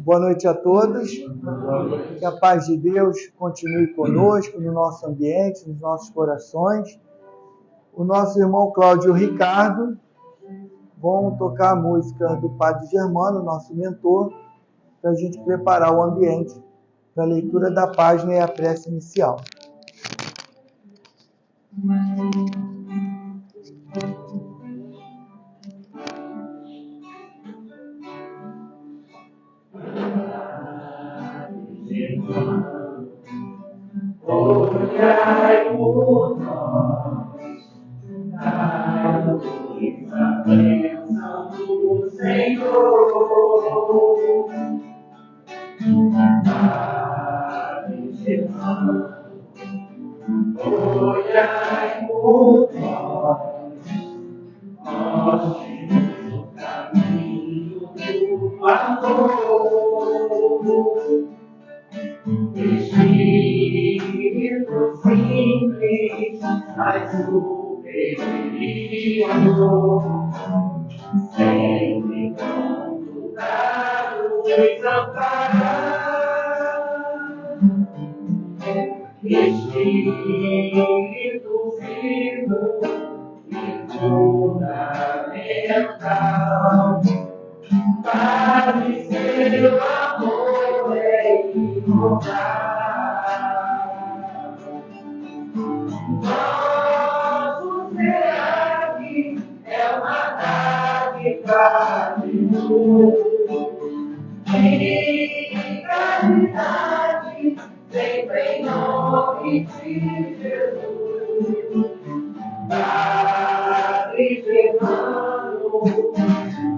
Boa noite a todos. Que a paz de Deus continue conosco, no nosso ambiente, nos nossos corações. O nosso irmão Cláudio e o Ricardo vão tocar a música do Padre Germano, nosso mentor, para a gente preparar o ambiente para a leitura da página e a prece inicial. Olhai por nós, dai-nos a bênção do Senhor. Padre Germano, olhai por nós, mostre-nos o caminho do amor. Espírito simples, mas superior, sempre pronto para nos amparar. Espírito vivo e fundamental, Padre, seu amor é imortal. Nosso SEAC é uma dádiva de luz, de caridade, sempre em nome de Jesus. Padre Germano,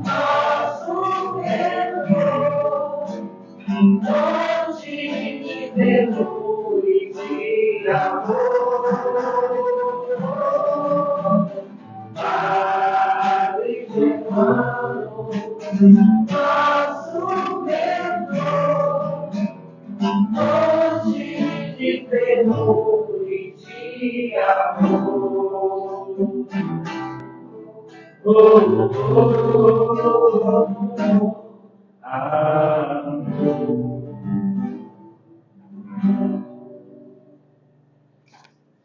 nosso mentor, fonte de ternura e de amor. Padre Germano, nosso mentor, fonte de ternura e de amor.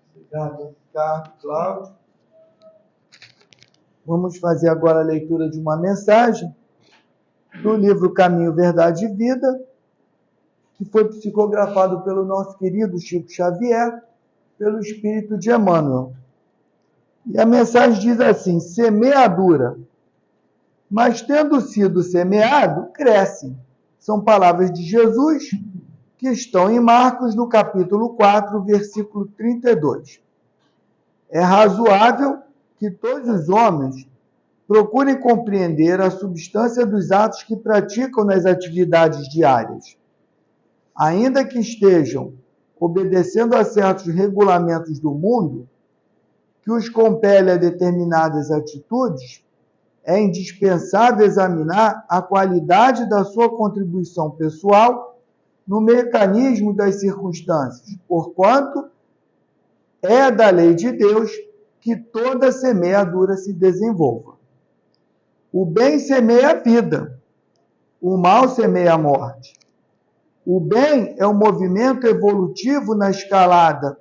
Obrigado, Ricardo, Cláudio. Vamos fazer agora a leitura de uma mensagem do livro Caminho, Verdade e Vida, que foi psicografado pelo nosso querido Chico Xavier, pelo Espírito de Emmanuel. E a mensagem diz assim: semeadura. Mas tendo sido semeado, cresce. São palavras de Jesus que estão em Marcos, no capítulo 4, versículo 32. É razoável que todos os homens procurem compreender a substância dos atos que praticam nas atividades diárias. Ainda que estejam obedecendo a certos regulamentos do mundo, que os compele a determinadas atitudes, é indispensável examinar a qualidade da sua contribuição pessoal no mecanismo das circunstâncias, porquanto é da lei de Deus que toda semeadura se desenvolva. O bem semeia a vida, o mal semeia a morte. O bem é um movimento evolutivo na escalada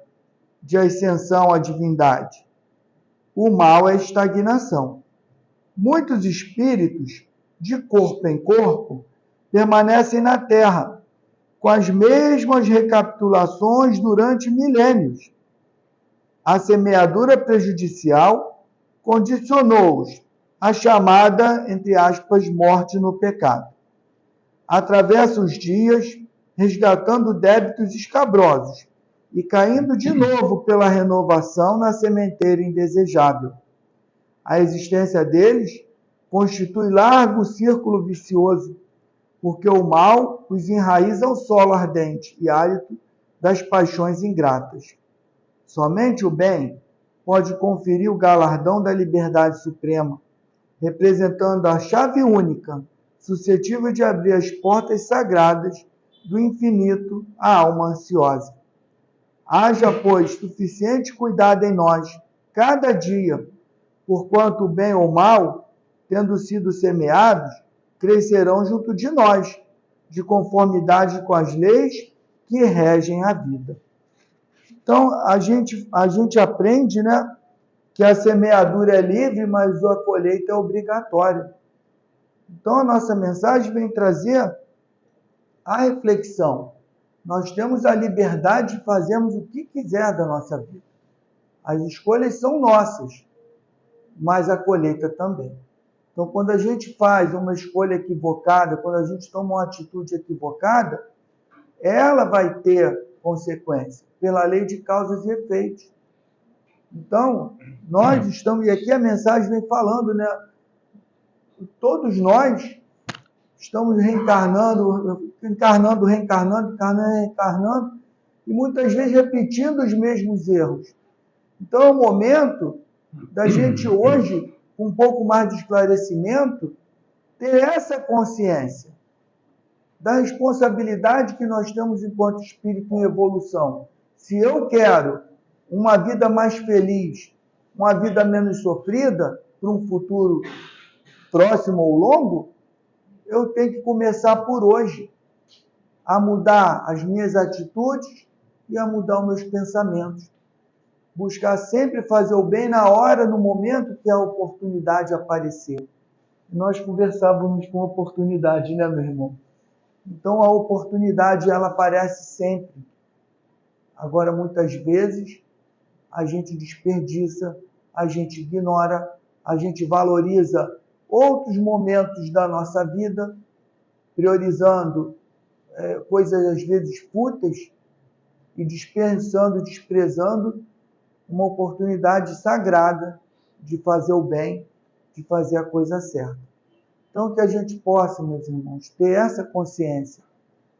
de ascensão à divindade. O mal é estagnação. Muitos espíritos, de corpo em corpo, permanecem na Terra, com as mesmas recapitulações durante milênios. A semeadura prejudicial condicionou-os à chamada, entre aspas, morte no pecado. Atravessa os dias, resgatando débitos escabrosos e caindo de novo pela renovação na sementeira indesejável. A existência deles constitui largo círculo vicioso, porque o mal os enraiza ao solo ardente e árido das paixões ingratas. Somente o bem pode conferir o galardão da liberdade suprema, representando a chave única, suscetível de abrir as portas sagradas do infinito à alma ansiosa. Haja, pois, suficiente cuidado em nós, cada dia, porquanto o bem ou o mal, tendo sido semeados, crescerão junto de nós, de conformidade com as leis que regem a vida. Então, a gente aprende, né, que a semeadura é livre, mas a colheita é obrigatória. Então, a nossa mensagem vem trazer a reflexão. Nós temos a liberdade de fazermos o que quiser da nossa vida. As escolhas são nossas, mas a colheita também. Então, quando a gente faz uma escolha equivocada, quando a gente toma uma atitude equivocada, ela vai ter consequência, pela lei de causas e efeitos. Então, nós estamos, e aqui a mensagem vem falando, né? Todos nós estamos reencarnando, e muitas vezes repetindo os mesmos erros. Então é o momento da gente hoje, com um pouco mais de esclarecimento, ter essa consciência da responsabilidade que nós temos enquanto espírito em evolução. Se eu quero uma vida mais feliz, uma vida menos sofrida, para um futuro próximo ou longo, eu tenho que começar por hoje, a mudar as minhas atitudes e a mudar os meus pensamentos. Buscar sempre fazer o bem na hora, no momento que a oportunidade aparecer. Nós conversávamos com oportunidade, né, meu irmão? Então, a oportunidade, ela aparece sempre. Agora, muitas vezes, a gente desperdiça, a gente ignora, a gente valoriza outros momentos da nossa vida, priorizando coisas, às vezes, fúteis e dispensando, desprezando uma oportunidade sagrada de fazer o bem, de fazer a coisa certa. Então, que a gente possa, meus irmãos, ter essa consciência,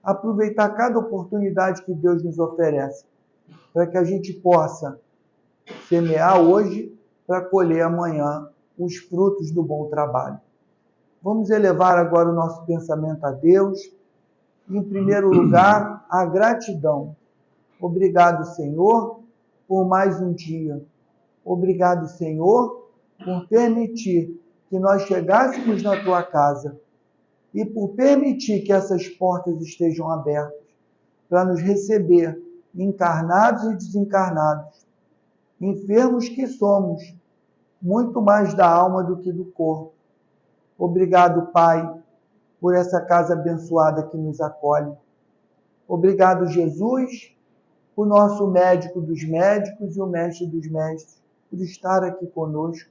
aproveitar cada oportunidade que Deus nos oferece, para que a gente possa semear hoje para colher amanhã os frutos do bom trabalho. Vamos elevar agora o nosso pensamento a Deus. Em primeiro lugar, a gratidão. Obrigado, Senhor, por mais um dia. Obrigado, Senhor, por permitir que nós chegássemos na Tua casa e por permitir que essas portas estejam abertas para nos receber, encarnados e desencarnados, enfermos que somos, muito mais da alma do que do corpo. Obrigado, Pai, por essa casa abençoada que nos acolhe. Obrigado, Jesus, o nosso médico dos médicos e o mestre dos mestres, por estar aqui conosco.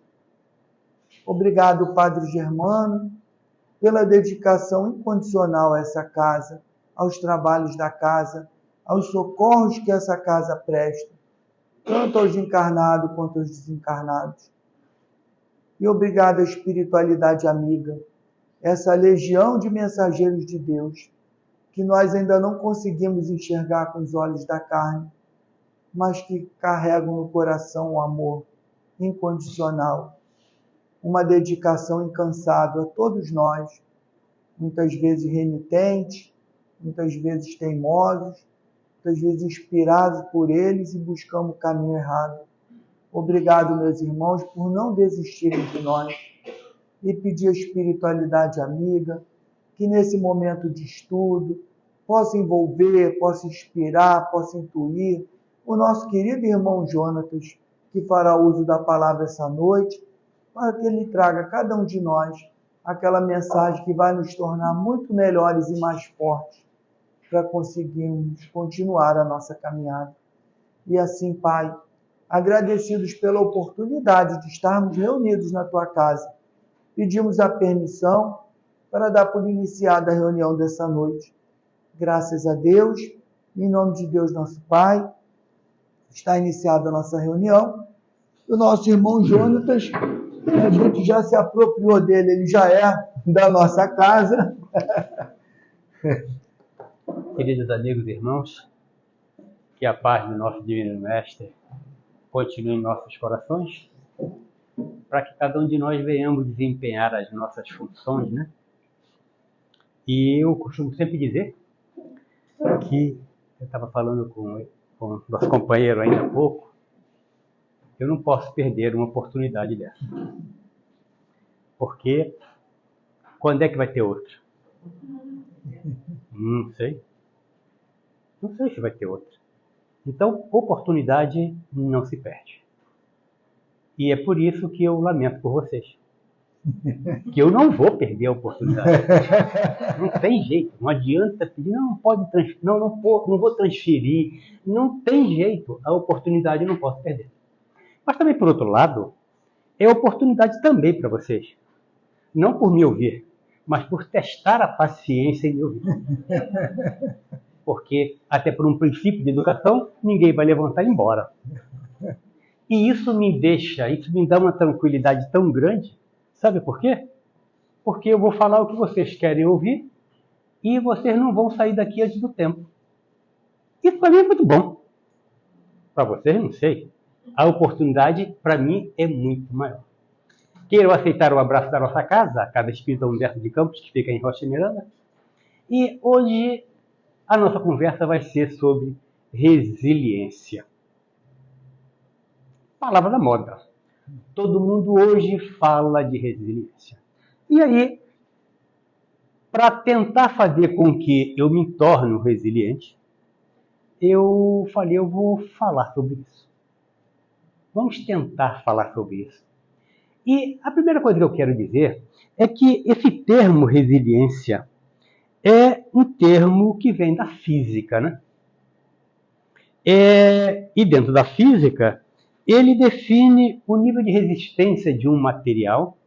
Obrigado, Padre Germano, pela dedicação incondicional a essa casa, aos trabalhos da casa, aos socorros que essa casa presta, tanto aos encarnados quanto aos desencarnados. E obrigado à espiritualidade amiga, essa legião de mensageiros de Deus, que nós ainda não conseguimos enxergar com os olhos da carne, mas que carregam no coração o amor incondicional, uma dedicação incansável a todos nós, muitas vezes renitentes, muitas vezes teimosos, muitas vezes inspirados por eles e buscando o caminho errado. Obrigado, meus irmãos, por não desistirem de nós e pedir a espiritualidade amiga, que nesse momento de estudo possa envolver, possa inspirar, possa intuir o nosso querido irmão Jonatas, que fará uso da palavra essa noite, para que ele traga a cada um de nós aquela mensagem que vai nos tornar muito melhores e mais fortes para conseguirmos continuar a nossa caminhada. E assim, Pai, agradecidos pela oportunidade de estarmos reunidos na Tua casa, pedimos a permissão para dar por iniciada a reunião dessa noite. Graças a Deus, em nome de Deus nosso Pai, está iniciada a nossa reunião. O nosso irmão Jonatas, a gente já se apropriou dele, ele já é da nossa casa. Queridos amigos e irmãos, que a paz do nosso Divino Mestre continue em nossos corações, para que cada um de nós venhamos desempenhar as nossas funções, né? E eu costumo sempre dizer que, eu estava falando com o nosso companheiro ainda há pouco, eu não posso perder uma oportunidade dessa. Porque quando é que vai ter outra? Não sei. Não sei se vai ter outra. Então, oportunidade não se perde. E é por isso que eu lamento por vocês. Que eu não vou perder a oportunidade. Não tem jeito. Não adianta pedir, não pode transferir, não vou transferir. Não tem jeito. A oportunidade eu não posso perder. Mas também, por outro lado, é oportunidade também para vocês. Não por me ouvir, mas por testar a paciência em me ouvir. Porque, até por um princípio de educação, ninguém vai levantar e ir embora. E isso me dá uma tranquilidade tão grande. Sabe por quê? Porque eu vou falar o que vocês querem ouvir e vocês não vão sair daqui antes do tempo. Isso para mim é muito bom. Para vocês, não sei. A oportunidade, para mim, é muito maior. Queiram aceitar o abraço da nossa casa, a Casa Espírita Humberto de Campos, que fica em Rocha Miranda. E hoje a nossa conversa vai ser sobre resiliência. Palavra da moda. Todo mundo hoje fala de resiliência. E aí, para tentar fazer com que eu me torne resiliente, eu falei, eu vou falar sobre isso. Vamos tentar falar sobre isso. E a primeira coisa que eu quero dizer é que esse termo resiliência é um termo que vem da física, né? E dentro da física, ele define o nível de resistência de um material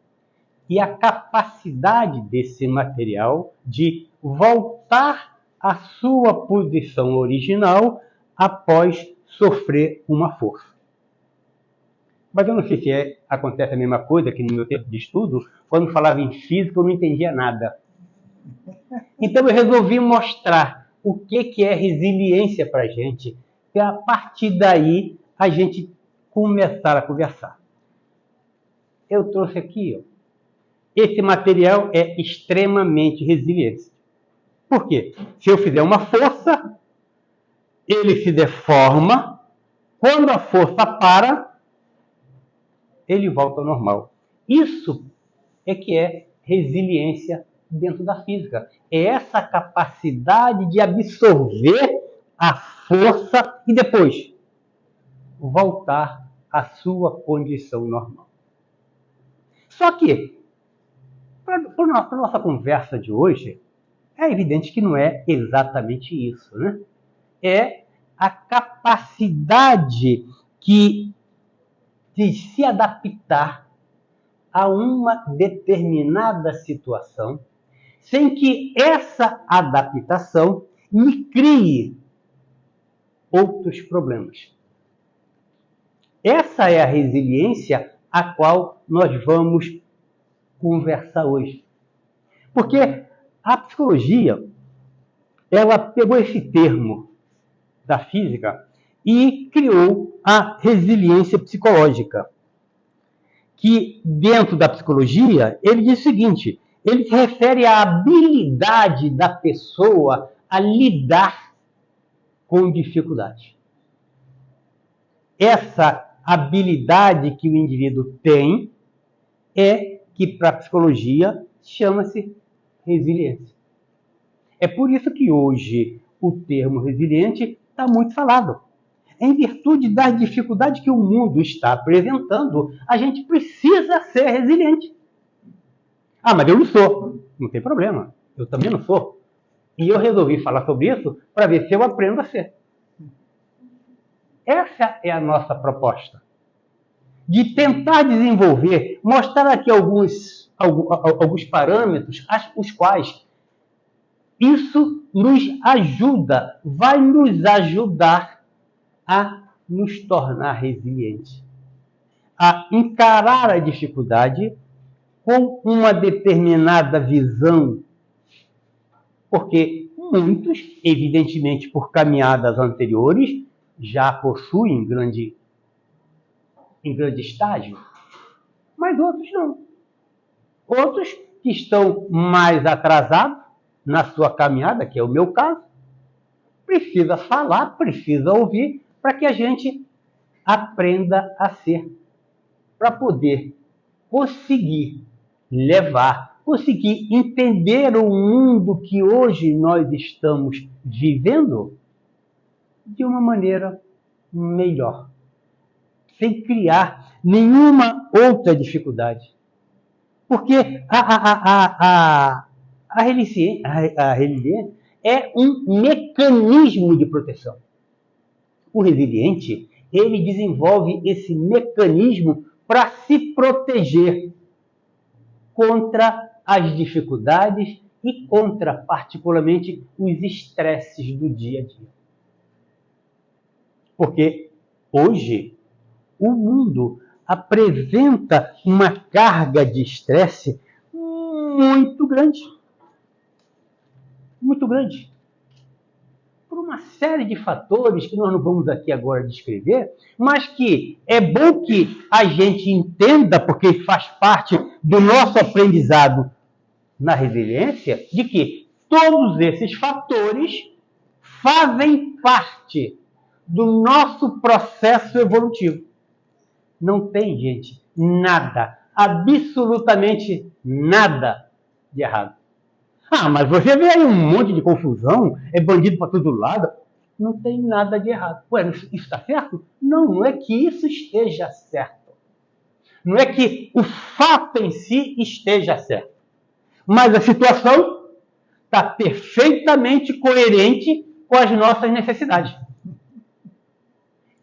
e a capacidade desse material de voltar à sua posição original após sofrer uma força. Mas eu não sei se acontece a mesma coisa que no meu tempo de estudo, quando falava em física eu não entendia nada. Então eu resolvi mostrar o que é resiliência para a gente, e a partir daí a gente começar a conversar. Eu trouxe aqui, ó. Esse material é extremamente resiliente. Por quê? Se eu fizer uma força, ele se deforma. Quando a força para, ele volta ao normal. Isso é que é resiliência dentro da física. É essa capacidade de absorver a força e depois voltar à sua condição normal. Só que, para a nossa conversa de hoje, é evidente que não é exatamente isso, né? É a capacidade de se adaptar a uma determinada situação, sem que essa adaptação me crie outros problemas. Essa é a resiliência a qual nós vamos conversar hoje. Porque a psicologia, ela pegou esse termo da física e criou a resiliência psicológica, que dentro da psicologia, ele diz o seguinte, ele se refere à habilidade da pessoa a lidar com dificuldades. Essa habilidade que o indivíduo tem é que para a psicologia chama-se resiliência. É por isso que hoje o termo resiliente está muito falado. Em virtude das dificuldades que o mundo está apresentando, a gente precisa ser resiliente. Ah, mas eu não sou. Não tem problema. Eu também não sou. E eu resolvi falar sobre isso para ver se eu aprendo a ser. Essa é a nossa proposta. De tentar desenvolver, mostrar aqui alguns parâmetros, os quais isso nos ajuda, vai nos ajudar a nos tornar resilientes, a encarar a dificuldade com uma determinada visão, porque muitos, evidentemente por caminhadas anteriores, já possuem em grande estágio, mas outros não. Outros que estão mais atrasados na sua caminhada, que é o meu caso, precisa falar, precisa ouvir, para que a gente aprenda a ser, para poder conseguir levar conseguir entender o mundo que hoje nós estamos vivendo de uma maneira melhor, sem criar nenhuma outra dificuldade. Porque a resiliência é um mecanismo de proteção. O resiliente, ele desenvolve esse mecanismo para se proteger contra as dificuldades e contra, particularmente, os estresses do dia a dia. Porque hoje o mundo apresenta uma carga de estresse muito grande. Muito grande. Por uma série de fatores que nós não vamos aqui agora descrever, mas que é bom que a gente entenda, porque faz parte do nosso aprendizado na resiliência, de que todos esses fatores fazem parte do nosso processo evolutivo. Não tem, gente, nada, absolutamente nada de errado. Ah, mas você vê aí um monte de confusão, é bandido para todo lado. Não tem nada de errado. Ué, isso está certo? Não, não é que isso esteja certo. Não é que o fato em si esteja certo. Mas a situação está perfeitamente coerente com as nossas necessidades.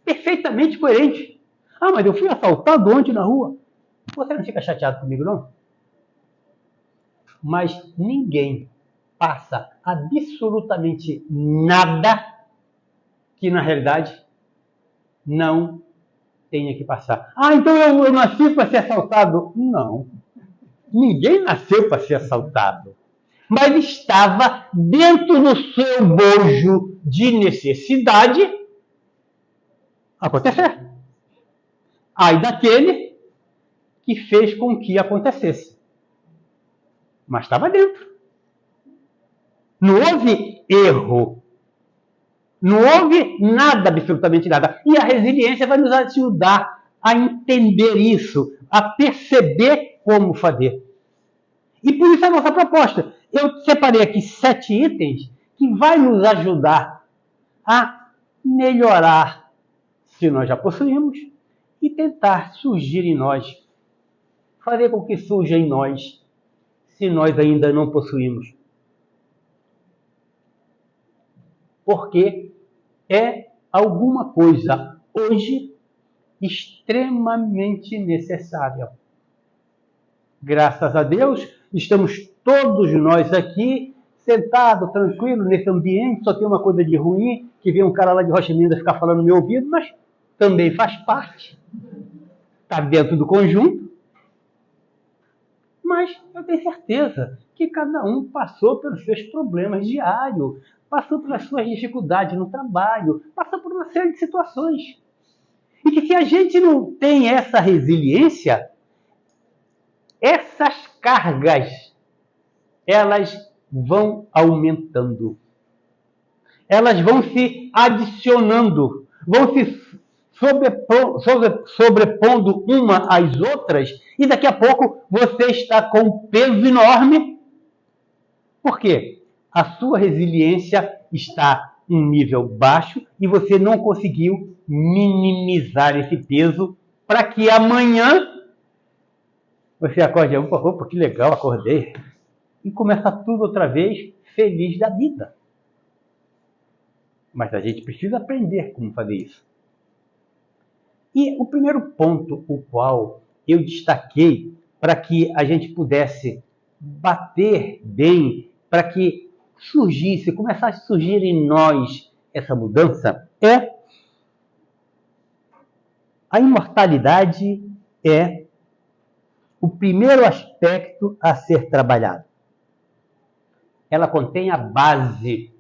Perfeitamente coerente. Ah, mas eu fui assaltado ontem na rua. Você não fica chateado comigo, não? Mas ninguém passa absolutamente nada que, na realidade, não tenha que passar. Ah, então eu nasci para ser assaltado. Não. Ninguém nasceu para ser assaltado. Mas estava dentro do seu bojo de necessidade acontecer. Ai daquele que fez com que acontecesse. Mas estava dentro. Não houve erro. Não houve nada, absolutamente nada. E a resiliência vai nos ajudar a entender isso, a perceber como fazer. E por isso a nossa proposta. Eu separei aqui 7 itens que vai nos ajudar a melhorar, se nós já possuímos, e tentar surgir em nós, fazer com que surja em nós, se nós ainda não possuímos. Porque é alguma coisa hoje extremamente necessária. Graças a Deus, estamos todos nós aqui sentados, tranquilos, nesse ambiente, só tem uma coisa de ruim, que vem um cara lá de Rocha Linda ficar falando no meu ouvido, mas também faz parte. Está dentro do conjunto. Mas eu tenho certeza que cada um passou pelos seus problemas diários, passou pelas suas dificuldades no trabalho, passou por uma série de situações. E que se a gente não tem essa resiliência, essas cargas, elas vão aumentando. Elas vão se adicionando, vão se sobrepondo uma às outras, e daqui a pouco você está com um peso enorme. Por quê? A sua resiliência está em nível baixo e você não conseguiu minimizar esse peso para que amanhã você acorde, opa, que legal, acordei, e começa tudo outra vez feliz da vida. Mas a gente precisa aprender como fazer isso. E o primeiro ponto, o qual eu destaquei para que a gente pudesse bater bem, para que surgisse, começasse a surgir em nós essa mudança, é a imortalidade é o primeiro aspecto a ser trabalhado. Ela contém a base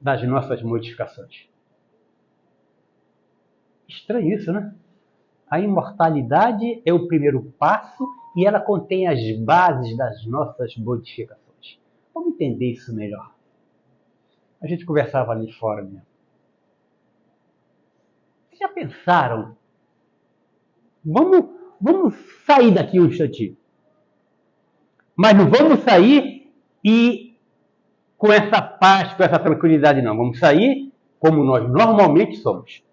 das nossas modificações. Estranho isso, né? A imortalidade é o primeiro passo e ela contém as bases das nossas modificações. Vamos entender isso melhor. A gente conversava ali fora mesmo. Vocês já pensaram? Vamos sair daqui um instantinho. Mas não vamos sair e com essa paz, com essa tranquilidade, não. Vamos sair como nós normalmente somos.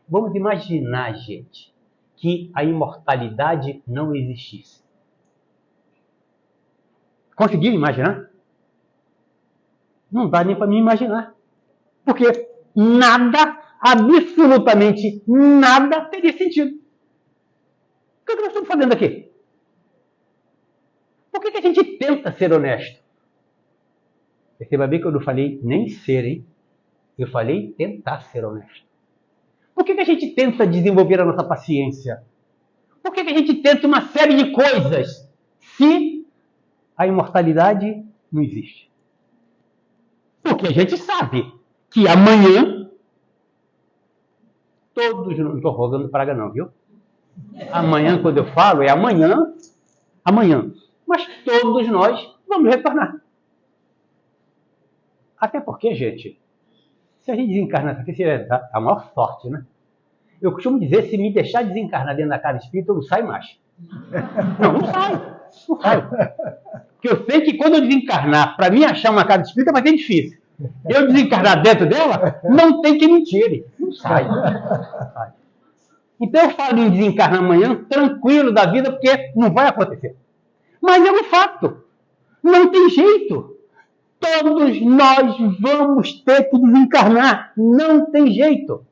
Vamos imaginar, gente, que a imortalidade não existisse. Conseguiram imaginar? Não dá nem para me imaginar. Porque nada, absolutamente nada, teria sentido. O que nós estamos fazendo aqui? Por que a gente tenta ser honesto? Perceba bem que eu não falei nem ser, hein? Eu falei tentar ser honesto. Por que a gente tenta desenvolver a nossa paciência? Por que a gente tenta uma série de coisas se a imortalidade não existe? Porque a gente sabe que amanhã todos, não estou rogando praga não, viu? Amanhã, quando eu falo, é amanhã, mas todos nós vamos retornar. Até porque, gente, se a gente desencarnar aqui, seria a maior sorte, né? Eu costumo dizer, se me deixar desencarnar dentro da casa espírita, eu não saio mais. Não saio. Porque eu sei que quando eu desencarnar, para mim achar uma casa espírita vai ser difícil. Eu desencarnar dentro dela, não tem que mentir. Não sai. Então eu falo em desencarnar amanhã, tranquilo da vida, porque não vai acontecer. Mas é um fato. Não tem jeito. Todos nós vamos ter que desencarnar. Não tem jeito.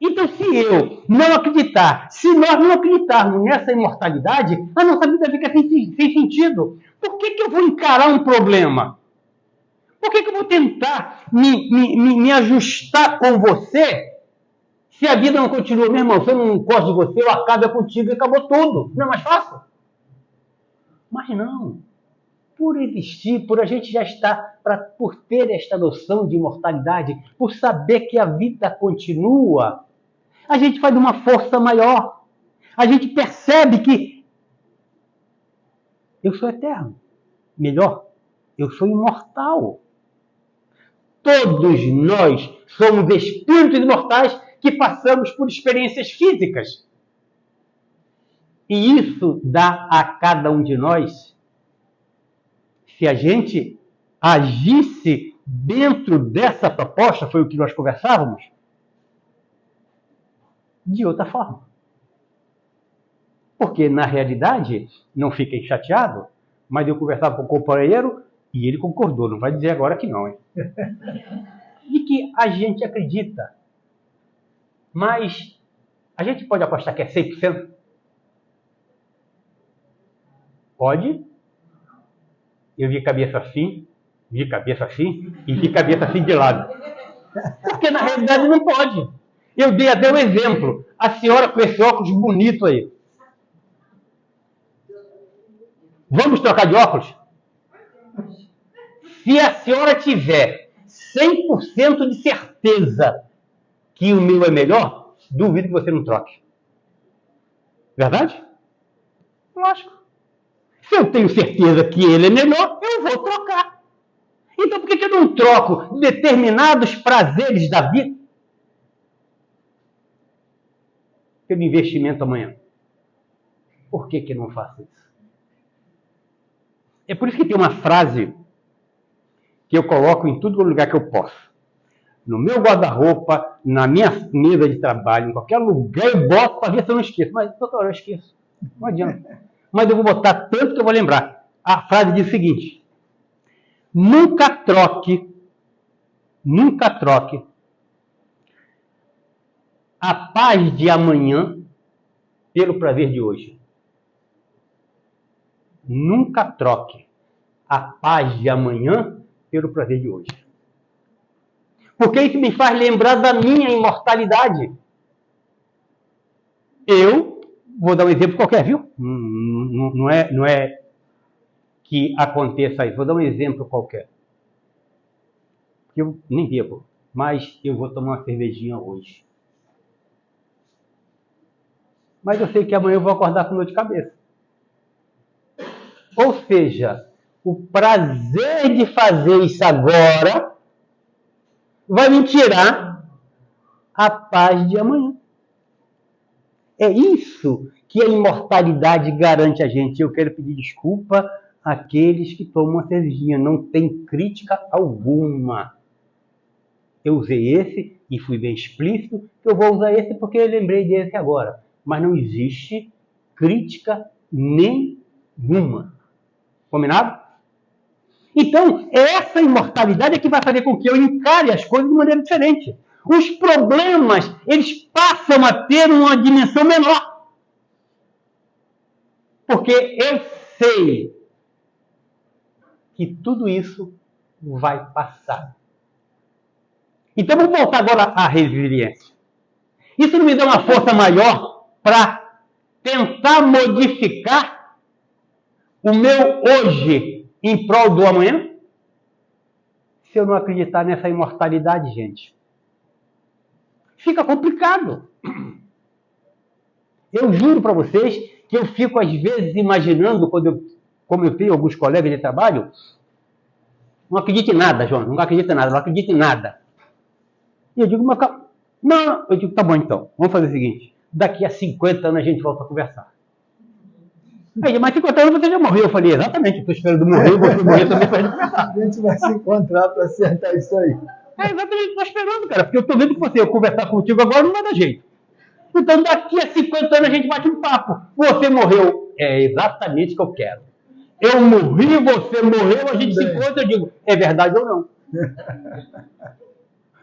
Então, se eu não acreditar, se nós não acreditarmos nessa imortalidade, a nossa vida fica sem sentido. Por que eu vou encarar um problema? Por que eu vou tentar me ajustar com você se a vida não continua? Meu irmão, se eu não gosto de você, eu acabo contigo e acabou tudo. Não é mais fácil? Mas não. Por existir, por a gente já estar, por ter esta noção de imortalidade, por saber que a vida continua, a gente faz uma força maior. A gente percebe que eu sou eterno. Melhor, eu sou imortal. Todos nós somos espíritos imortais que passamos por experiências físicas. E isso dá a cada um de nós, se a gente agisse dentro dessa proposta, foi o que nós conversávamos, de outra forma. Porque, na realidade, não fiquem chateados, mas eu conversava com o companheiro e ele concordou, não vai dizer agora que não, hein? De que a gente acredita. Mas a gente pode apostar que é 100%? Pode. Eu vi cabeça assim e vi cabeça assim de lado. Porque na realidade não pode. Eu dei até um exemplo. A senhora com esse óculos bonito aí. Vamos trocar de óculos? Se a senhora tiver 100% de certeza que o meu é melhor, duvido que você não troque. Verdade? Lógico. Se eu tenho certeza que ele é melhor, eu vou trocar. Então por que eu não troco determinados prazeres da vida pelo investimento amanhã? Por que eu não faço isso? É por isso que tem uma frase que eu coloco em todo lugar que eu posso. No meu guarda-roupa, na minha mesa de trabalho, em qualquer lugar eu boto para ver se eu não esqueço. Mas, doutor, eu esqueço. Não adianta. Mas eu vou botar tanto que eu vou lembrar. A frase diz o seguinte: nunca troque a paz de amanhã pelo prazer de hoje. Nunca troque a paz de amanhã pelo prazer de hoje. Porque isso me faz lembrar da minha imortalidade. Eu vou dar um exemplo qualquer, viu? Não é que aconteça isso. Vou dar um exemplo qualquer. Eu nem bebo, mas eu vou tomar uma cervejinha hoje. Mas eu sei que amanhã eu vou acordar com dor de cabeça. Ou seja, o prazer de fazer isso agora vai me tirar a paz de amanhã. É isso que a imortalidade garante a gente. Eu quero pedir desculpa àqueles que tomam a cervejinha. Não tem crítica alguma. Eu usei esse e fui bem explícito. Eu vou usar esse porque eu lembrei desse agora. Mas não existe crítica nenhuma. Combinado? Então, essa imortalidade é que vai fazer com que eu encare as coisas de maneira diferente. Os problemas, eles passam a ter uma dimensão menor. Porque eu sei que tudo isso vai passar. Então, vamos voltar agora à resiliência. Isso não me dá uma força maior para tentar modificar o meu hoje em prol do amanhã? Se eu não acreditar nessa imortalidade, gente, fica complicado. Eu juro para vocês que eu fico às vezes imaginando, como eu tenho alguns colegas de trabalho, não acredito em nada, João, não acredito em nada, não acredito em nada. E eu digo, mas não, eu digo, tá bom então, vamos fazer o seguinte, daqui a 50 anos a gente volta a conversar. Aí, mas 50 anos você já morreu. Eu falei, exatamente, eu estou esperando morrer, você morrer também para a gente conversar. A gente vai se encontrar para acertar isso aí. Exatamente, estou esperando, cara, porque eu estou vendo que você, eu conversar contigo agora não vai dar jeito. Então, daqui a 50 anos a gente bate um papo. Você morreu. É exatamente o que eu quero. Eu morri, você morreu, a gente se encontra, eu digo, é verdade ou não?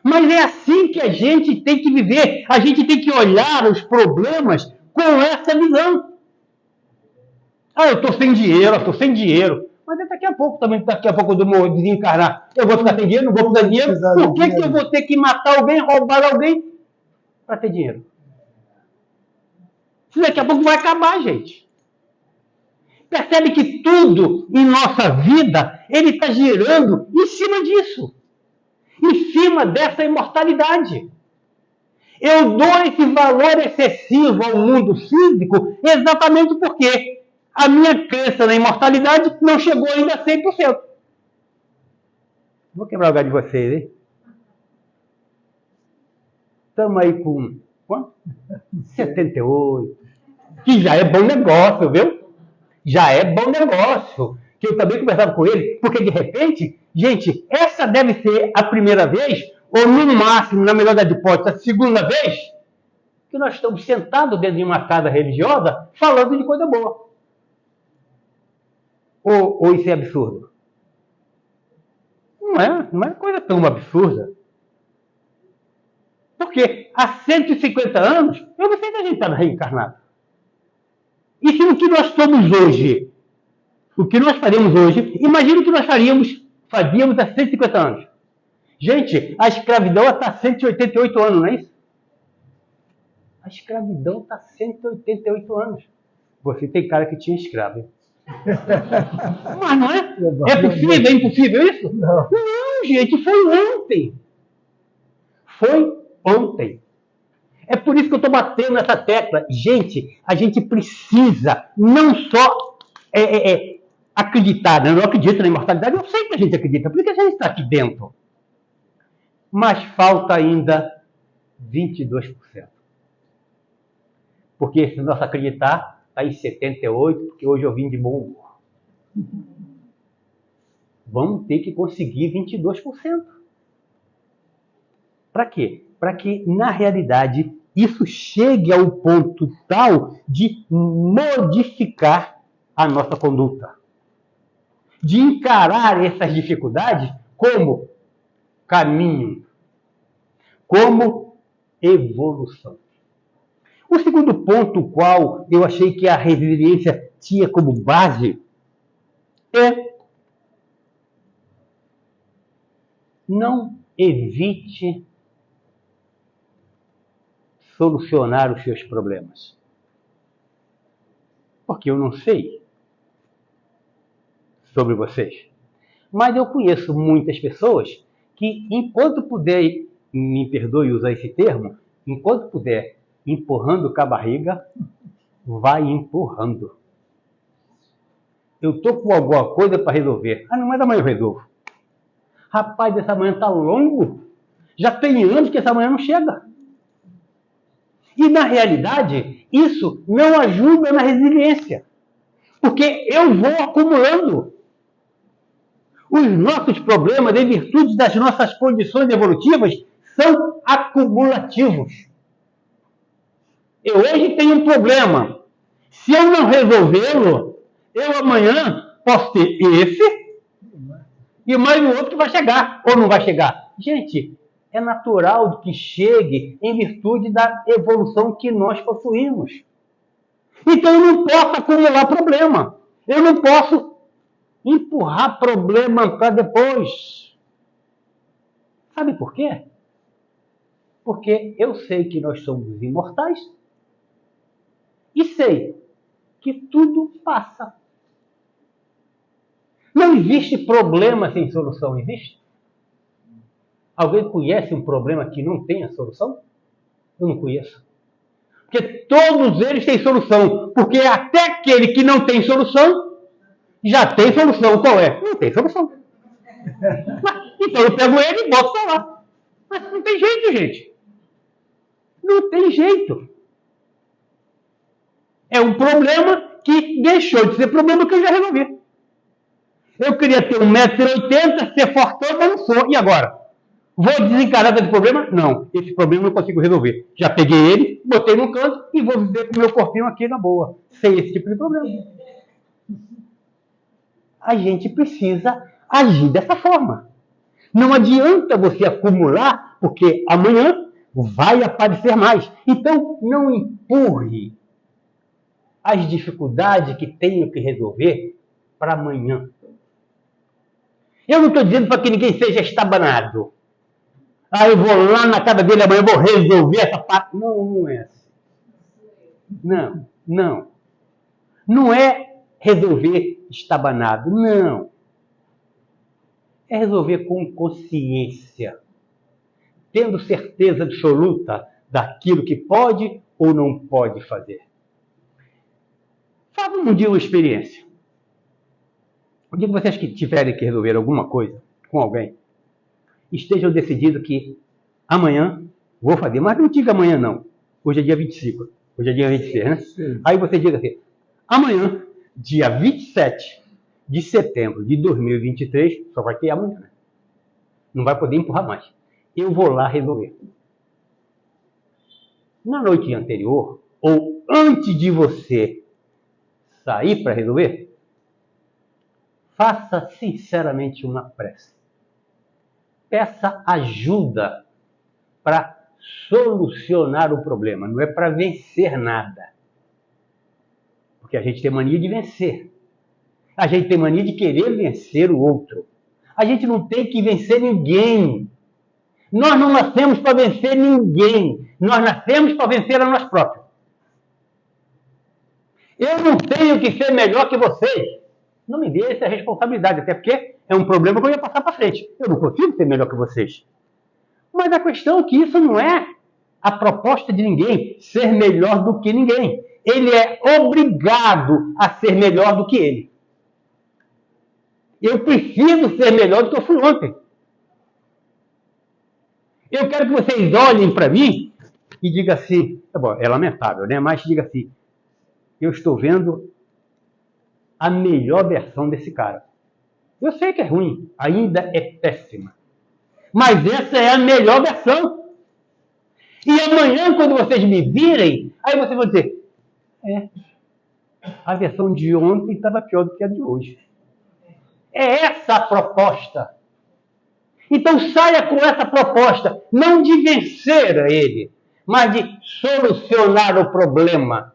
Mas é assim que a gente tem que viver. A gente tem que olhar os problemas com essa visão. Ah, eu estou sem dinheiro, eu estou sem dinheiro. Mas daqui a pouco também, daqui a pouco eu vou desencarnar. Eu vou ficar sem dinheiro, não vou precisar de dinheiro. Por que eu vou ter que matar alguém, roubar alguém para ter dinheiro? Isso daqui a pouco vai acabar, gente. Percebe que tudo em nossa vida, ele está girando em cima disso. Em cima dessa imortalidade. Eu dou esse valor excessivo ao mundo físico exatamente porque a minha crença na imortalidade não chegou ainda a 100%. Vou quebrar o galho de vocês, hein? Estamos aí com quanto? 78. Que já é bom negócio, viu? Já é bom negócio. Que eu também conversava com ele, porque de repente, gente, essa deve ser a primeira vez, ou no máximo, na melhor das hipóteses, a segunda vez, que nós estamos sentados dentro de uma casa religiosa falando de coisa boa. Ou isso é absurdo? Não é coisa tão absurda. Porque há 150 anos, eu não sei se a gente está reencarnado. E se o que nós somos hoje, o que nós faremos hoje, imagina o que nós fazíamos há 150 anos. Gente, a escravidão está há 188 anos, não é isso? A escravidão está há 188 anos. Você tem cara que tinha escravo, hein? Mas não é? É possível? É impossível isso? Não. Não, gente, foi ontem. Foi ontem. É por isso que eu estou batendo nessa tecla. Gente, a gente precisa não só acreditar, né? Eu não acredito na imortalidade, eu sei que a gente acredita, porque a gente está aqui dentro. Mas falta ainda 22%. Porque se nós acreditar, está em 78%, porque hoje eu vim de bom humor. Vamos ter que conseguir 22%. Para quê? Para que, na realidade, isso chegue ao ponto tal de modificar a nossa conduta. De encarar essas dificuldades como caminho, como evolução. O segundo ponto, o qual eu achei que a resiliência tinha como base, é não evite solucionar os seus problemas. Porque eu não sei sobre vocês. Mas eu conheço muitas pessoas que, enquanto puder, me perdoe usar esse termo, enquanto puder empurrando com a barriga, vai empurrando. Eu estou com alguma coisa para resolver. Ah, não, mas amanhã eu resolvo. Rapaz, essa manhã está longo. Já tem anos que essa manhã não chega. E, na realidade, isso não ajuda na resiliência. Porque eu vou acumulando. Os nossos problemas, em virtude das nossas condições evolutivas, são acumulativos. Eu hoje tenho um problema. Se eu não resolvê-lo, eu amanhã posso ter esse e mais um outro que vai chegar, ou não vai chegar. Gente, é natural que chegue em virtude da evolução que nós possuímos. Então eu não posso acumular problema. Eu não posso empurrar problema para depois. Sabe por quê? Porque eu sei que nós somos imortais e sei que tudo passa. Não existe problema sem solução, existe? Alguém conhece um problema que não tenha solução? Eu não conheço. Porque todos eles têm solução. Porque até aquele que não tem solução, já tem solução. Qual é? Não tem solução. Então eu pego ele e boto para lá. Mas não tem jeito, gente. Não tem jeito. É um problema que deixou de ser problema que eu já resolvi. Eu queria ter 1,80 m, ser fortão, mas não sou. E agora? Vou desencarar desse problema? Não. Esse problema eu não consigo resolver. Já peguei ele, botei no canto e vou viver com o meu corpinho aqui na boa. Sem esse tipo de problema. A gente precisa agir dessa forma. Não adianta você acumular, porque amanhã vai aparecer mais. Então, não empurre as dificuldades que tenho que resolver para amanhã. Eu não estou dizendo para que ninguém seja estabanado. Eu vou lá na casa dele amanhã, eu vou resolver essa parte. Não, não é assim. Não. Não é resolver estabanado, não. É resolver com consciência, tendo certeza absoluta daquilo que pode ou não pode fazer. Faça um dia uma experiência. O dia que vocês que tiverem que resolver alguma coisa com alguém, estejam decididos que amanhã vou fazer. Mas não diga amanhã, não. Hoje é dia 25. Hoje é dia 26, né? Sim. Aí você diga assim, amanhã, dia 27 de setembro de 2023, só vai ter amanhã, né? Não vai poder empurrar mais. Eu vou lá resolver. Na noite anterior, ou antes de você sair para resolver, faça sinceramente uma prece. Peça ajuda para solucionar o problema. Não é para vencer nada. Porque a gente tem mania de vencer. A gente tem mania de querer vencer o outro. A gente não tem que vencer ninguém. Nós não nascemos para vencer ninguém. Nós nascemos para vencer a nós próprios. Eu não tenho que ser melhor que vocês. Não me dê essa responsabilidade, até porque é um problema que eu ia passar para frente. Eu não consigo ser melhor que vocês. Mas a questão é que isso não é a proposta de ninguém, ser melhor do que ninguém. Ele é obrigado a ser melhor do que ele. Eu preciso ser melhor do que eu fui ontem. Eu quero que vocês olhem para mim e digam assim, é lamentável, né? Mas diga assim, eu estou vendo a melhor versão desse cara. Eu sei que é ruim, ainda é péssima. Mas essa é a melhor versão. E amanhã, quando vocês me virem, aí vocês vão dizer, a versão de ontem estava pior do que a de hoje. É essa a proposta. Então saia com essa proposta, não de vencer ele, mas de solucionar o problema.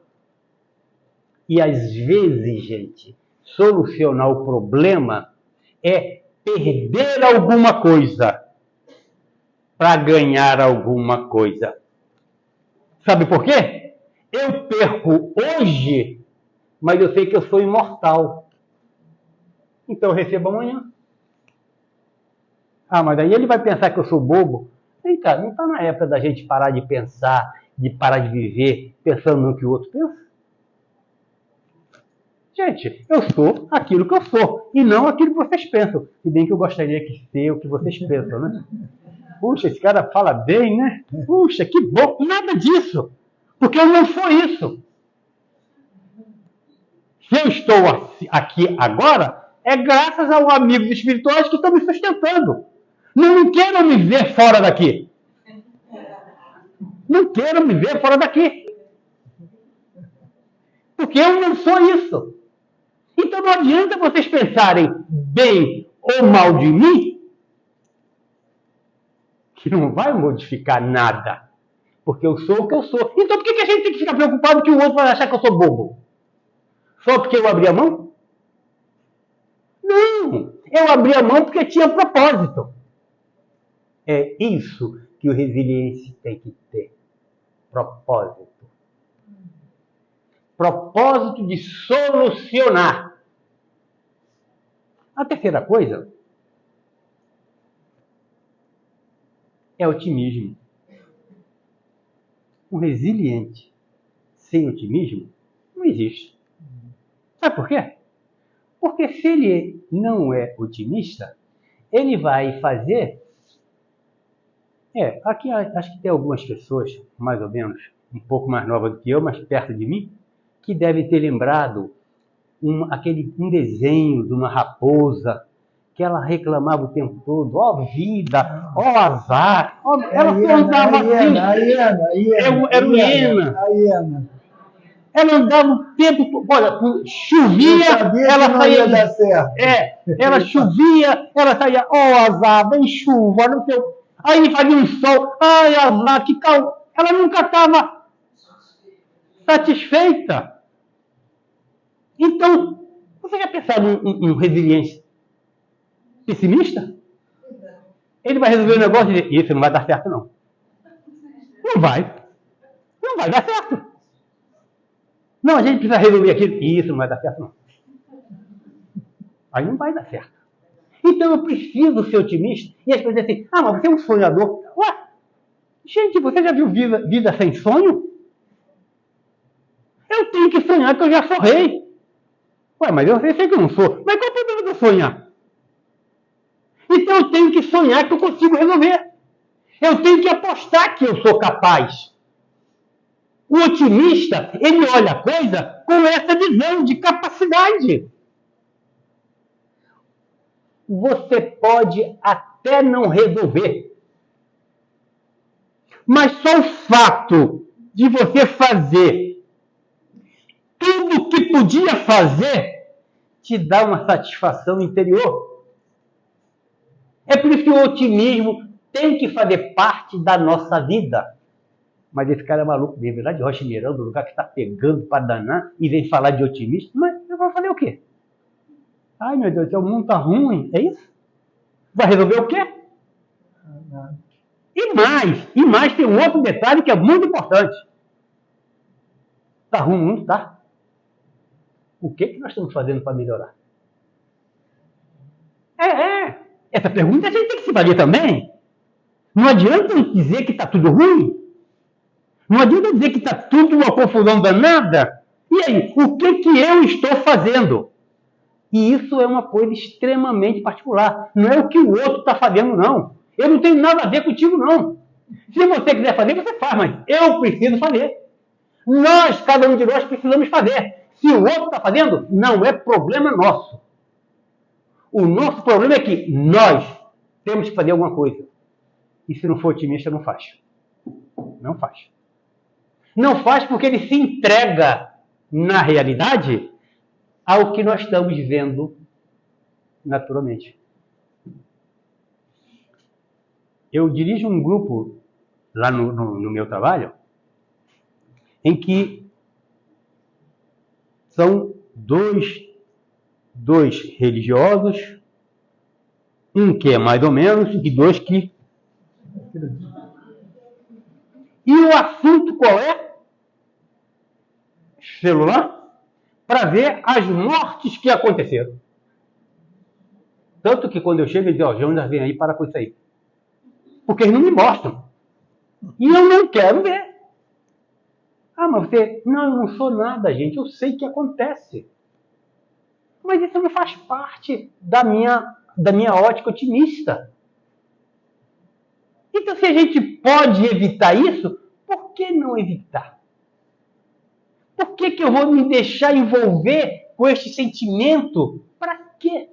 E às vezes, gente, solucionar o problema é perder alguma coisa para ganhar alguma coisa. Sabe por quê? Eu perco hoje, mas eu sei que eu sou imortal. Então eu recebo amanhã. Mas aí ele vai pensar que eu sou bobo. Vem cá, não está na época da gente parar de pensar, de parar de viver pensando no que o outro pensa? Gente, eu sou aquilo que eu sou, e não aquilo que vocês pensam. Se bem que eu gostaria que ser o que vocês pensam, né? Puxa, esse cara fala bem, né? Puxa, que bom. Nada disso. Porque eu não sou isso. Se eu estou aqui agora, é graças aos amigos espirituais que estão me sustentando. Não quero me ver fora daqui. Não quero me ver fora daqui. Porque eu não sou isso. Então não adianta vocês pensarem bem ou mal de mim, que não vai modificar nada. Porque eu sou o que eu sou. Então por que a gente tem que ficar preocupado que o outro vai achar que eu sou bobo? Só porque eu abri a mão? Não! Eu abri a mão porque tinha propósito. É isso que o resiliente tem que ter. Propósito. Propósito de solucionar. A terceira coisa é otimismo. Um resiliente sem otimismo não existe. Sabe por quê? Porque se ele não é otimista, ele vai fazer... aqui acho que tem algumas pessoas, mais ou menos, um pouco mais novas do que eu, mas perto de mim, que devem ter lembrado um desenho de uma raposa que ela reclamava o tempo todo, ó vida, ó azar, ela andava assim, era uma hiena. Ela andava o tempo todo, olha, chovia, ela saía, ela chovia, ela saía, ó azar, vem chuva, não sei, aí fazia um sol, ai azar, que calma, ela nunca estava satisfeita. Então, você já pensaram em resiliência pessimista? Ele vai resolver o negócio e dizer, isso não vai dar certo, não. Não vai. Não vai dar certo. Não, a gente precisa resolver aquilo. Isso não vai dar certo, não. Aí não vai dar certo. Então eu preciso ser otimista. E as pessoas dizem assim, mas você é um sonhador. Ué, gente, você já viu vida sem sonho? Eu tenho que sonhar que eu já sou rei. Ué, mas eu sei que eu não sou. Mas qual é o problema de eu sonhar? Então eu tenho que sonhar que eu consigo resolver. Eu tenho que apostar que eu sou capaz. O otimista, ele olha a coisa com essa visão de capacidade. Você pode até não resolver. Mas só o fato de você fazer tudo o que podia fazer te dá uma satisfação interior. É por isso que o otimismo tem que fazer parte da nossa vida. Mas esse cara é maluco mesmo, lá de Rocha Miranda, do lugar que está pegando para danar, e vem falar de otimismo. Mas eu vou fazer o quê? Ai, meu Deus, o mundo está ruim, é isso? Vai resolver o quê? E mais tem um outro detalhe que é muito importante. Está ruim o mundo? Está. O que nós estamos fazendo para melhorar? Essa pergunta a gente tem que se fazer também. Não adianta dizer que está tudo ruim. Não adianta dizer que está tudo uma confusão danada. E aí, o que eu estou fazendo? E isso é uma coisa extremamente particular. Não é o que o outro está fazendo, não. Eu não tenho nada a ver contigo, não. Se você quiser fazer, você faz, mas eu preciso fazer. Cada um de nós precisamos fazer. Se o outro está fazendo, não é problema nosso. O nosso problema é que nós temos que fazer alguma coisa. E se não for otimista, não faz. Não faz. Não faz porque ele se entrega, na realidade, ao que nós estamos vendo naturalmente. Eu dirijo um grupo lá no meu trabalho em que são dois religiosos, um que é mais ou menos e dois que... E o assunto qual é? Celular? Para ver as mortes que aconteceram. Tanto que quando eu chego, eles dizem, Jonas, vem aí, para com isso aí. Porque eles não me mostram. E eu não quero ver. Mas você... Não, eu não sou nada, gente. Eu sei que acontece. Mas isso não faz parte da minha ótica otimista. Então, se a gente pode evitar isso, por que não evitar? Por que eu vou me deixar envolver com este sentimento? Para quê?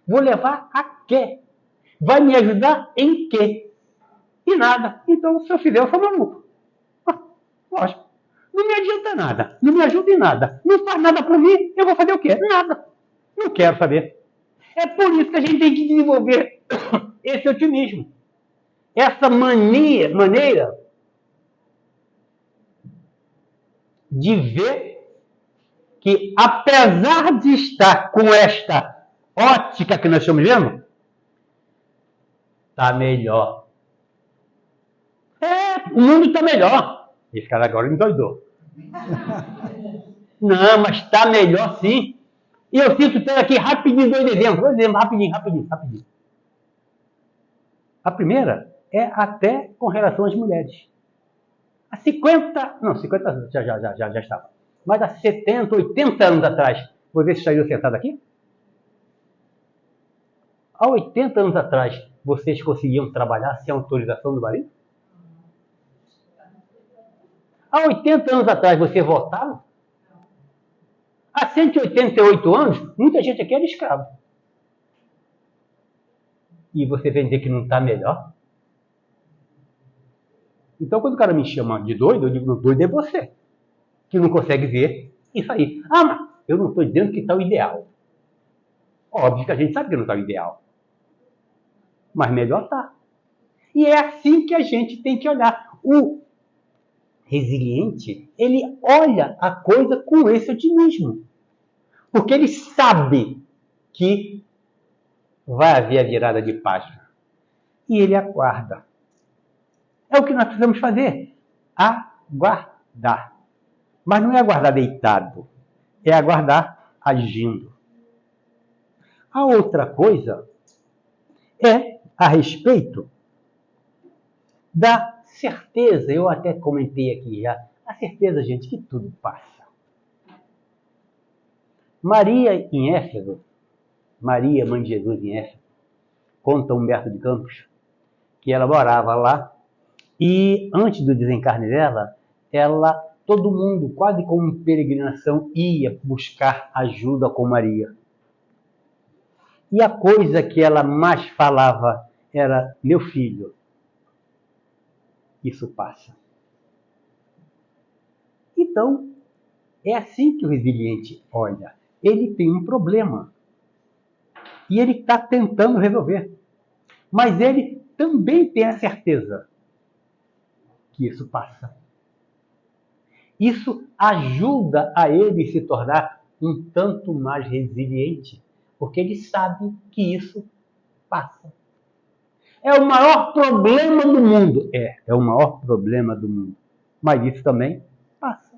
Vou levar a quê? Vai me ajudar em quê? E nada. Então, se eu fizer, eu sou maluco. Lógico. Não me adianta nada. Não me ajuda em nada. Não faz nada por mim. Eu vou fazer o quê? Nada. Não quero saber. É por isso que a gente tem que desenvolver esse otimismo. Essa maneira de ver que, apesar de estar com esta ótica que nós estamos vendo, está melhor. O mundo está melhor. Esse cara agora endoidou. Não, mas está melhor sim. E eu sinto ter aqui rapidinho 2 exemplos. 2 exemplos, rapidinho. A primeira é até com relação às mulheres. Há 50 já estava. Mas há 70, 80 anos atrás, você estaria sentado aqui? Há 80 anos atrás, vocês conseguiam trabalhar sem autorização do marido? Há 80 anos atrás, você votava? Há 188 anos, muita gente aqui era escravo. E você vem dizer que não está melhor? Então, quando o cara me chama de doido, eu digo, doido é você, que não consegue ver isso aí. Ah, mas eu não estou dizendo que está o ideal. Óbvio que a gente sabe que não está o ideal. Mas melhor está. E é assim que a gente tem que olhar. O resiliente, ele olha a coisa com esse otimismo. Porque ele sabe que vai haver a virada de página. E ele aguarda. É o que nós precisamos fazer. Aguardar. Mas não é aguardar deitado. É aguardar agindo. A outra coisa é a respeito da certeza. Eu até comentei aqui já. A certeza, gente, que tudo passa. Maria em Éfeso, Maria, mãe de Jesus em Éfeso, conta Humberto de Campos, que ela morava lá e antes do desencarne dela, todo mundo, quase como peregrinação, ia buscar ajuda com Maria. E a coisa que ela mais falava era, meu filho, isso passa. Então, é assim que o resiliente olha. Ele tem um problema. E ele está tentando resolver. Mas ele também tem a certeza que isso passa. Isso ajuda a ele se tornar um tanto mais resiliente, porque ele sabe que isso passa. É o maior problema do mundo. É o maior problema do mundo. Mas isso também passa.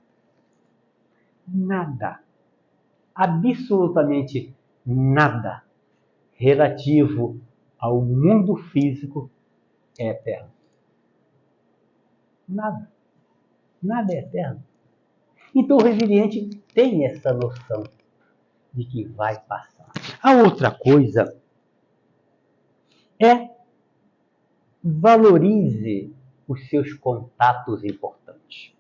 Nada, absolutamente nada relativo ao mundo físico é eterno. Nada. Nada é eterno. Então o resiliente tem essa noção de que vai passar. A outra coisa é valorize os seus contatos importantes.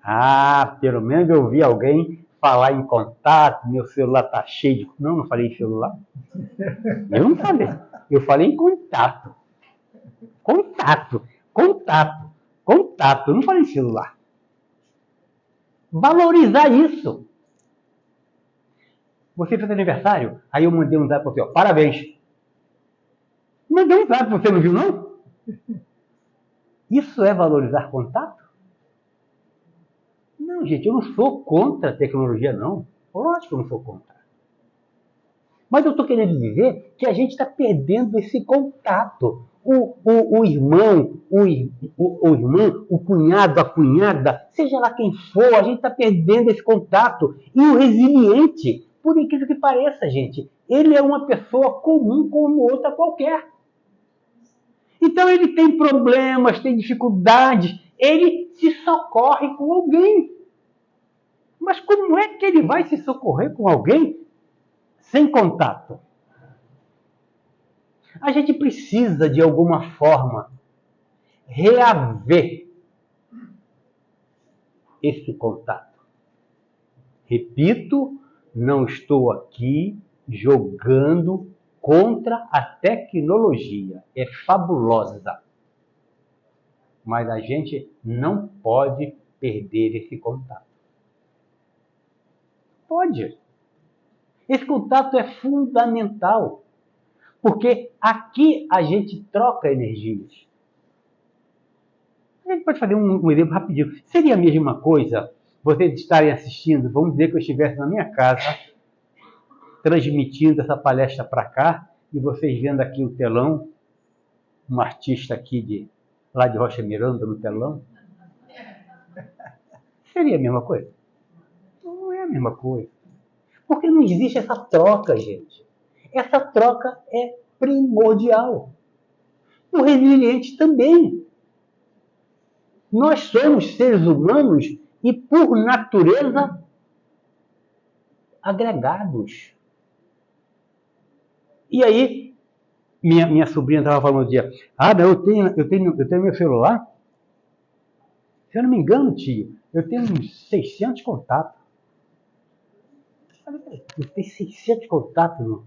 Ah, pelo menos eu vi alguém falar em contato, meu celular está cheio de... Não falei em celular. Eu não falei. Eu falei em contato. Contato. Eu não falei em celular. Valorizar isso. Você fez aniversário? Aí eu mandei um zap para você, ó, parabéns. Mandei um zap, você não viu, não? Isso é valorizar contato? Não, gente, eu não sou contra a tecnologia, não. Lógico que eu não sou contra. Mas eu estou querendo dizer que a gente está perdendo esse contato. O irmão, o cunhado, a cunhada, seja lá quem for, a gente está perdendo esse contato. E o resiliente, por incrível que pareça, gente, ele é uma pessoa comum como outra qualquer. Então ele tem problemas, tem dificuldades, ele se socorre com alguém. Mas como é que ele vai se socorrer com alguém sem contato? A gente precisa, de alguma forma, reaver esse contato. Repito, não estou aqui jogando contra a tecnologia. É fabulosa. Mas a gente não pode perder esse contato. Pode. Esse contato é fundamental. Porque aqui a gente troca energias. A gente pode fazer um exemplo rapidinho. Seria a mesma coisa vocês estarem assistindo, vamos dizer que eu estivesse na minha casa, transmitindo essa palestra para cá, e vocês vendo aqui o telão, um artista aqui lá de Rocha Miranda no telão. Seria a mesma coisa? Não é a mesma coisa. Porque não existe essa troca, gente. Essa troca é primordial. O resiliente também. Nós somos seres humanos e, por natureza, agregados. E aí, minha sobrinha estava falando um dia, eu tenho meu celular, se eu não me engano, tio, eu tenho uns 600 contatos. Eu tenho 600 contatos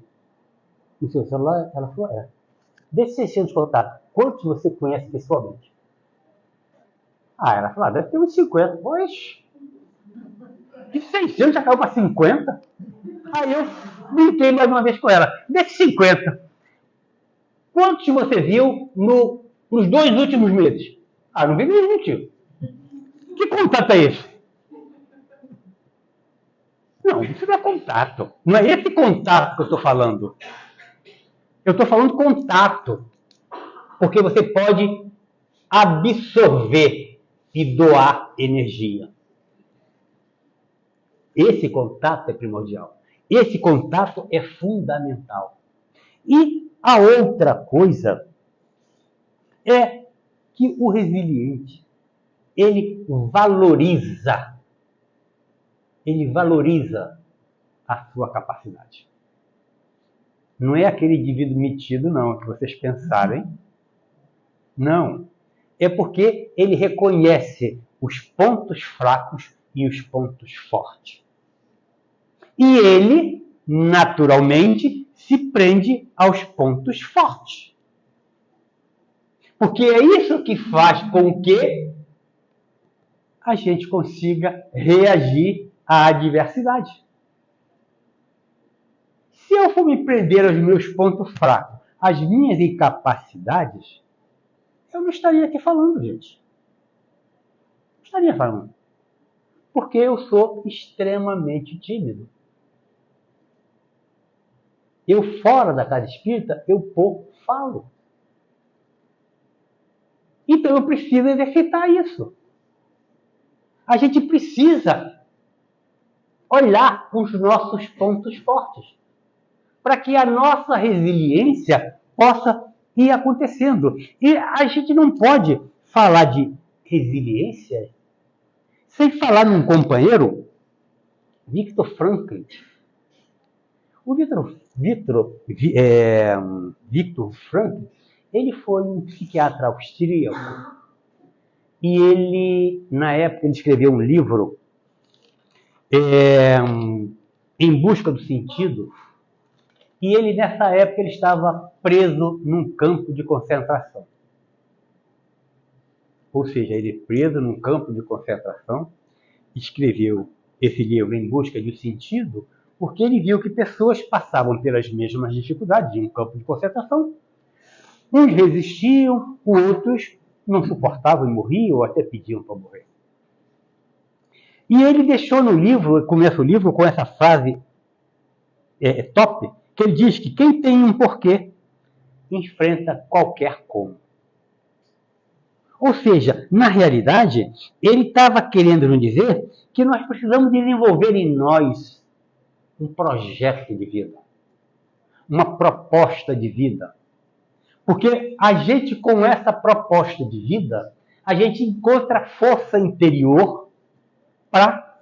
no seu celular? Ela falou, desses 600 contatos, quantos você conhece pessoalmente? Ela falou, deve ter uns 50. Pois, de 600 já caiu para 50? Aí eu brinquei mais uma vez com ela. Desses 50, quantos você viu nos 2 últimos meses? Não vi nenhum, tio. Que contato é esse? Não, isso não é contato. Não é esse contato que eu estou falando. Eu estou falando contato. Porque você pode absorver e doar energia. Esse contato é primordial. Esse contato é fundamental. E a outra coisa é que o resiliente, ele valoriza a sua capacidade. Não é aquele indivíduo metido, não, que vocês pensarem. Não. É porque ele reconhece os pontos fracos e os pontos fortes. E ele, naturalmente, se prende aos pontos fortes. Porque é isso que faz com que a gente consiga reagir à adversidade. Se eu for me prender aos meus pontos fracos, às minhas incapacidades, eu não estaria aqui falando, gente. Não estaria falando. Porque eu sou extremamente tímido. Eu, fora da casa espírita, eu pouco falo. Então eu preciso exercitar isso. A gente precisa olhar os nossos pontos fortes, para que a nossa resiliência possa ir acontecendo. E a gente não pode falar de resiliência sem falar num companheiro, Viktor Frankl. O Viktor Frankl, ele foi um psiquiatra austríaco. E ele, na época, ele escreveu um livro, Em Busca do Sentido. E ele, nessa época, ele estava preso num campo de concentração. Ou seja, ele preso num campo de concentração, escreveu esse livro Em Busca de Sentido, porque ele viu que pessoas passavam pelas mesmas dificuldades em um campo de concentração. Uns resistiam, outros não suportavam e morriam, ou até pediam para morrer. E ele deixou no livro, começa o livro com essa frase top, que ele diz que quem tem um porquê enfrenta qualquer como. Ou seja, na realidade, ele estava querendo nos dizer que nós precisamos desenvolver em nós um projeto de vida, uma proposta de vida. Porque a gente, com essa proposta de vida, a gente encontra força interior para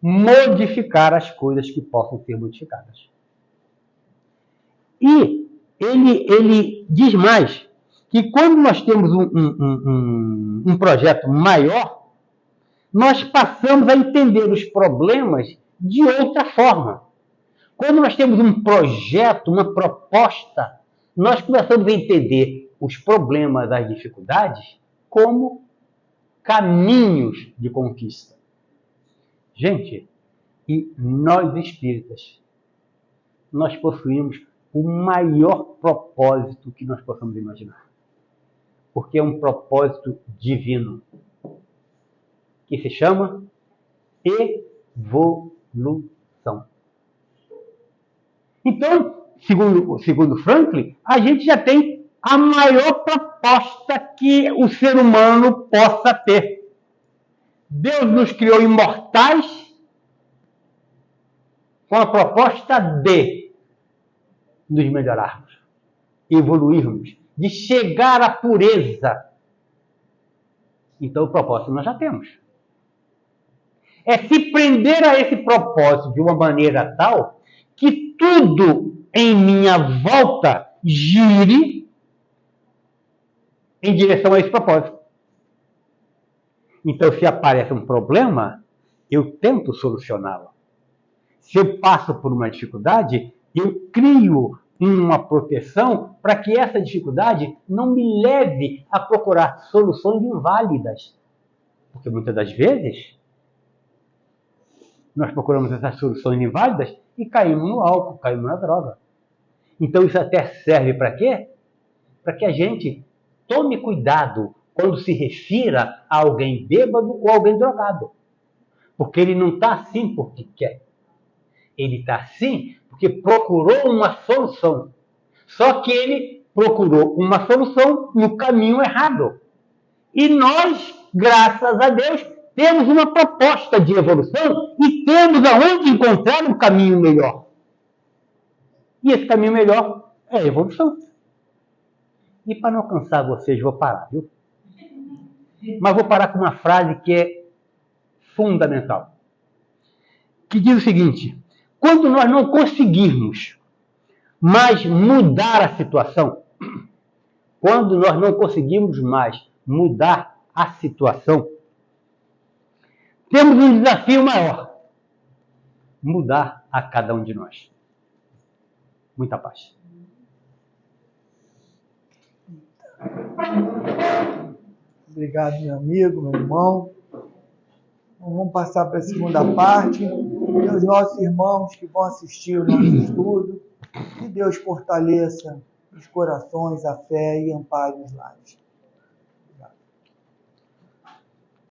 modificar as coisas que possam ser modificadas. E ele diz mais, que quando nós temos um projeto maior, nós passamos a entender os problemas de outra forma. Quando nós temos um projeto, uma proposta, nós começamos a entender os problemas, as dificuldades, como caminhos de conquista. Gente, e nós espíritas, nós possuímos o maior propósito que nós possamos imaginar. Porque é um propósito divino, que se chama evolução. Então, segundo Franklin, a gente já tem a maior proposta que o ser humano possa ter. Deus nos criou imortais com a proposta de nos melhorarmos, evoluirmos, de chegar à pureza. Então, o propósito nós já temos. É se prender a esse propósito de uma maneira tal que tudo em minha volta gire em direção a esse propósito. Então, se aparece um problema, eu tento solucioná-lo. Se eu passo por uma dificuldade, eu crio uma proteção para que essa dificuldade não me leve a procurar soluções inválidas. Porque muitas das vezes nós procuramos essas soluções inválidas e caímos no álcool, caímos na droga. Então isso até serve para quê? Para que a gente tome cuidado quando se refira a alguém bêbado ou alguém drogado. Porque ele não está assim porque quer. Ele está assim porque procurou uma solução. Só que ele procurou uma solução no caminho errado. E nós, graças a Deus, temos uma proposta de evolução e temos aonde encontrar um caminho melhor. E esse caminho melhor é a evolução. E para não cansar vocês, vou parar, viu? Mas vou parar com uma frase que é fundamental. Que diz o seguinte: quando nós não conseguirmos mais mudar a situação, quando nós não conseguirmos mais mudar a situação, temos um desafio maior: mudar a cada um de nós. Muita paz. Obrigado, meu amigo, meu irmão. Vamos passar para a segunda parte. E os nossos irmãos que vão assistir o nosso estudo, que Deus fortaleça os corações, a fé e ampare os lares.